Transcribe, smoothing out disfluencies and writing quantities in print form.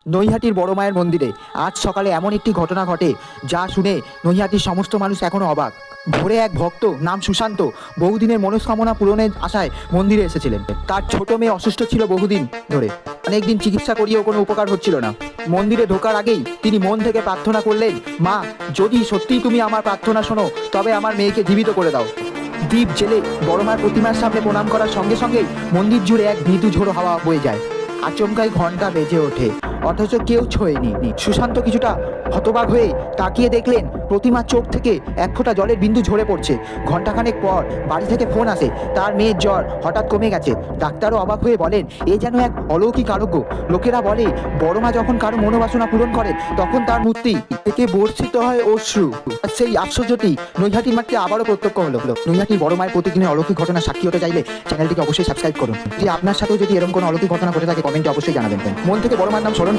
নৈহাটির বড় মায়ের মন্দিরে আজ সকালে এমন একটি ঘটনা ঘটে যা শুনে নৈহাটির সমস্ত মানুষ এখনো অবাক। ভোরে এক ভক্ত নাম সুশান্ত বহুদিনের মনস্কামনা পূরণের আশায় মন্দিরে এসেছিলেন। তার ছোট মেয়ে অসুস্থ ছিল বহুদিন ধরে, অনেকদিন চিকিৎসা করিয়েও কোনো উপকার হচ্ছিল না। মন্দিরে ঢোকার আগেই তিনি মন থেকে প্রার্থনা করলেন, মা, যদি সত্যিই তুমি আমার প্রার্থনা শোনো তবে আমার মেয়েকে জীবিত করে দাও। দ্বীপ জেলে বড় মার প্রতিমার সামনে প্রণাম করার সঙ্গে সঙ্গেই মন্দির জুড়ে এক মৃদু ঝোড়ো হাওয়া বয়ে যায়। আচমকাই ঘন্টা বেজে ওঠে, অথচ কেউ ছোঁয়নি। সুশান্ত কিছুটা হতবাক হয়ে তাকিয়ে দেখলেন প্রতিমার চোখ থেকে এক ফোঁটা জলের বিন্দু ঝরে পড়ছে। ঘন্টাখানেক পর বাড়ি থেকে ফোন আসে, তার মেয়ের জ্বর হঠাৎ কমে গেছে। ডাক্তারও অবাক হয়ে বলেন, এ যেন এক অলৌকিক আরোগ্য। লোকেরা বলে বড় মা যখন কারো মনোবাসনা পূরণ করেন তখন তার মূর্তি থেকে বর্ষিত হয় অশ্রু। আর সেই আশ্চর্যটি নৈহাটির মাঠে আবারও প্রত্যক্ষ হলো। নৈহাটির বড় মায়ের প্রতিদিনের অলৌকিক ঘটনা সাক্ষী হতে চাইলে চ্যানেলটিকে অবশ্যই সাবস্ক্রাইব করুন। যে আপনার সাথেও যদি এরকম কোনো অলৌকিক ঘটনা ঘটে থাকে কমেন্টে অবশ্যই জানাবেন। মন থেকে বড় মার নাম স্মরণ